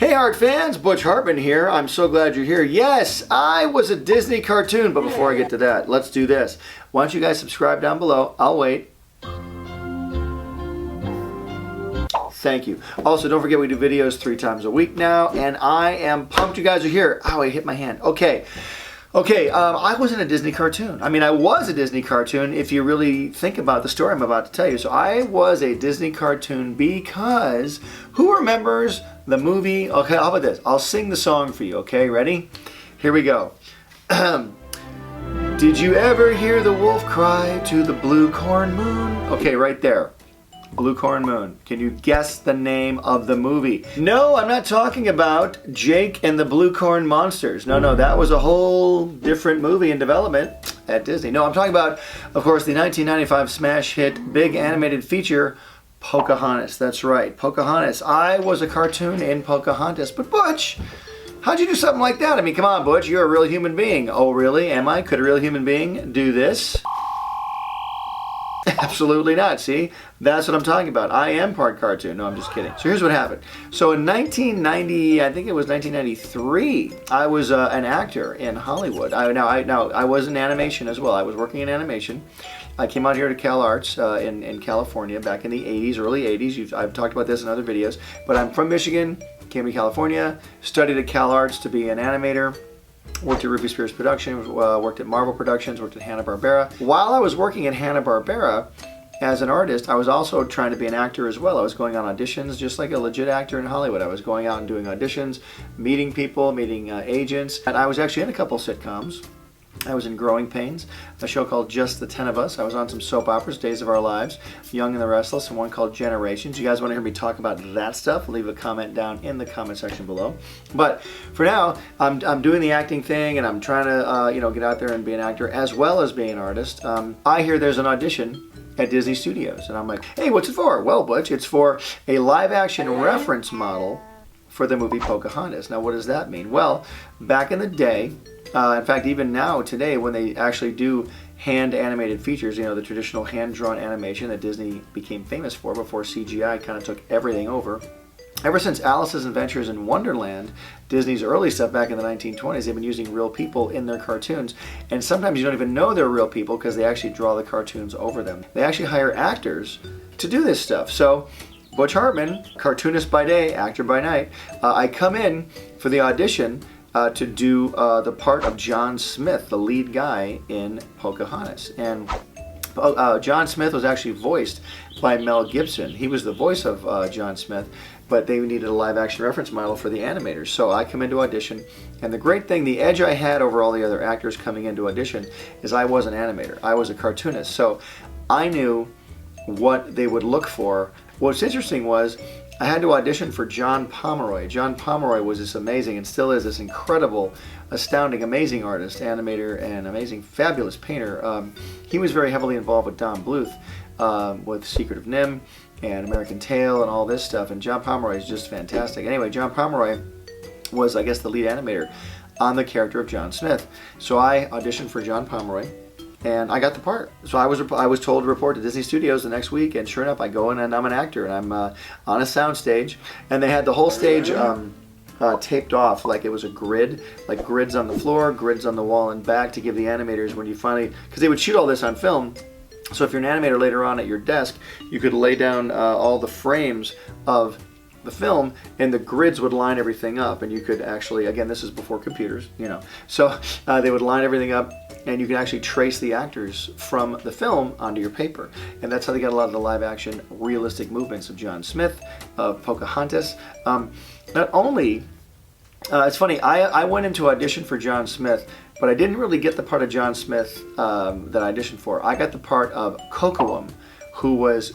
Hey Hartfans, Butch Hartman here. I'm so glad you're here. Yes, I was a Disney cartoon, but before I get to that, let's do this. Why don't you guys subscribe down below? I'll wait. Thank you. Also, don't forget we do videos 3 times a week now, and I am pumped you guys are here. Ow, I hit my hand. Okay, I wasn't a Disney cartoon. I mean, I was a Disney cartoon if you really think about the story I'm about to tell you. So I was a Disney cartoon because who remembers the movie? Okay, how about this? I'll sing the song for you, okay? Ready? Here we go. Did you ever hear the wolf cry to the blue corn moon? Okay, right there. Blue Corn Moon. Can you guess the name of the movie? No, I'm not talking about Jake and the Blue Corn Monsters. No, that was a whole different movie in development at Disney. No, I'm talking about, of course, the 1995 smash hit big animated feature, Pocahontas. That's right, Pocahontas. I was a cartoon in Pocahontas, but Butch, how'd you do something like that? I mean, come on, Butch, you're a real human being. Oh, really? Am I? Could a real human being do this? Absolutely not. See, that's what I'm talking about. I am part cartoon. No, I'm just kidding. So here's what happened. So in 1990, I think it was 1993, I was an actor in Hollywood. I was in animation as well. I was working in animation. I came out here to Cal Arts in California back in the 80s, early 80s. I've talked about this in other videos. But I'm from Michigan, came to California, studied at Cal Arts to be an animator. Worked at Ruby Spears Productions, worked at Marvel Productions, worked at Hanna-Barbera. While I was working at Hanna-Barbera as an artist, I was also trying to be an actor as well. I was going on auditions just like a legit actor in Hollywood. I was going out and doing auditions, meeting people, meeting agents. And I was actually in a couple sitcoms. I was in Growing Pains, a show called Just the 10 of Us. I was on some soap operas, Days of Our Lives, Young and the Restless, and one called Generations. You guys want to hear me talk about that stuff? Leave a comment down in the comment section below. But for now, I'm doing the acting thing, and I'm trying to get out there and be an actor as well as being an artist. I hear there's an audition at Disney Studios, and I'm like, hey, what's it for? Well, Butch, it's for a live-action reference model for the movie Pocahontas. Now, what does that mean? Well, back in the day, in fact, even now, today, when they actually do hand-animated features, the traditional hand-drawn animation that Disney became famous for before CGI kind of took everything over. Ever since Alice's Adventures in Wonderland, Disney's early stuff back in the 1920s, they've been using real people in their cartoons. And sometimes you don't even know they're real people because they actually draw the cartoons over them. They actually hire actors to do this stuff. So, Butch Hartman, cartoonist by day, actor by night, I come in for the audition to do the part of John Smith, the lead guy in Pocahontas. And John Smith was actually voiced by Mel Gibson. He was the voice of John Smith, but they needed a live-action reference model for the animators. So I come into audition, and the great thing, the edge I had over all the other actors coming into audition is I was an animator. I was a cartoonist. So I knew what they would look for. What's interesting was I had to audition for John Pomeroy. John Pomeroy was this amazing, and still is, this incredible, astounding, amazing artist, animator, and amazing, fabulous painter. He was very heavily involved with Don Bluth, with Secret of NIMH and American Tail and all this stuff, and John Pomeroy is just fantastic. Anyway, John Pomeroy was, I guess, the lead animator on the character of John Smith. So I auditioned for John Pomeroy, and I got the part. So I was told to report to Disney Studios the next week, and sure enough, I go in and I'm an actor, and I'm on a sound stage, and they had the whole stage taped off like it was a grid, like grids on the floor, grids on the wall and back, to give the animators, when you finally, because they would shoot all this on film, so if you're an animator later on at your desk, you could lay down all the frames of the film, and the grids would line everything up, and you could actually, again, this is before computers, so they would line everything up, and you can actually trace the actors from the film onto your paper. And that's how they got a lot of the live action realistic movements of John Smith, of Pocahontas. Not only, it's funny, I went into audition for John Smith, but I didn't really get the part of John Smith that I auditioned for. I got the part of Kocoum, who was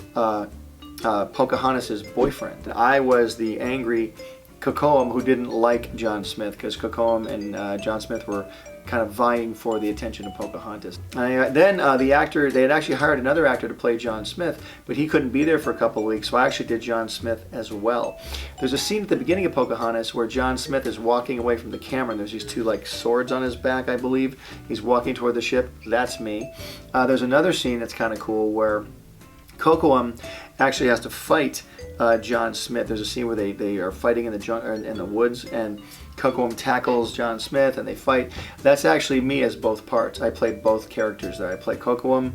Pocahontas' boyfriend. I was the angry Kocoum who didn't like John Smith, because Kocoum and John Smith were kind of vying for the attention of Pocahontas. Then the actor, they had actually hired another actor to play John Smith, but he couldn't be there for a couple of weeks, so I actually did John Smith as well. There's a scene at the beginning of Pocahontas where John Smith is walking away from the camera, and there's these two swords on his back, I believe. He's walking toward the ship. That's me. There's another scene that's kind of cool where Kocoum actually has to fight John Smith. There's a scene where they are fighting in the woods, and Kocoum tackles John Smith, and they fight. That's actually me as both parts. I played both characters there. I play Kocoum,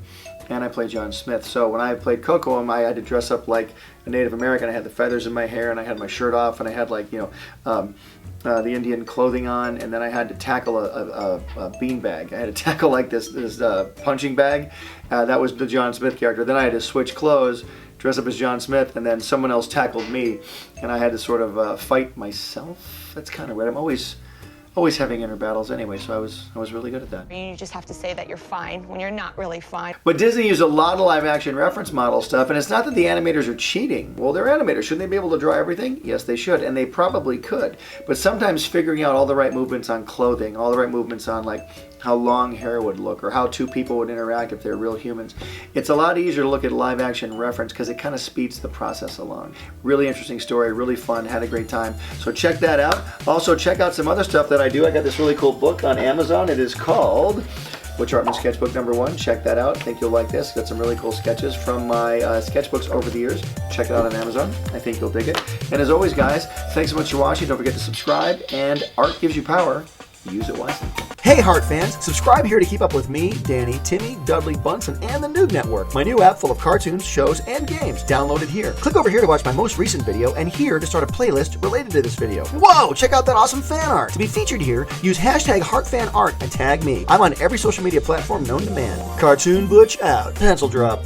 and I play John Smith. So when I played Kocoum, I had to dress up like a Native American. I had the feathers in my hair, and I had my shirt off, and I had like the Indian clothing on, and then I had to tackle a beanbag. I had to tackle like this punching bag. That was the John Smith character. Then I had to switch clothes, dress up as John Smith, and then someone else tackled me, and I had to sort of fight myself. That's kind of weird. I'm always having inner battles anyway, so I was really good at that. You just have to say that you're fine when you're not really fine. But Disney used a lot of live action reference model stuff, and it's not that the animators are cheating. Well, they're animators. Shouldn't they be able to draw everything? Yes, they should, and they probably could. But sometimes figuring out all the right movements on clothing, all the right movements on like how long hair would look, or how two people would interact if they're real humans. It's a lot easier to look at live action reference because it kind of speeds the process along. Really interesting story, really fun, had a great time. So check that out. Also check out some other stuff that I do. I got this really cool book on Amazon. It is called Butch Hartman Sketchbook #1. Check that out. I think you'll like this. Got some really cool sketches from my sketchbooks over the years. Check it out on Amazon. I think you'll dig it. And as always, guys, thanks so much for watching. Don't forget to subscribe. And art gives you power. Use it wisely. Hey Hart fans, subscribe here to keep up with me, Danny, Timmy, Dudley, Bunsen, and the NOOG Network, my new app full of cartoons, shows, and games. Download it here. Click over here to watch my most recent video, and here to start a playlist related to this video. Whoa, check out that awesome fan art. To be featured here, use hashtag HartFanArt and tag me. I'm on every social media platform known to man. Cartoon Butch out. Pencil drop.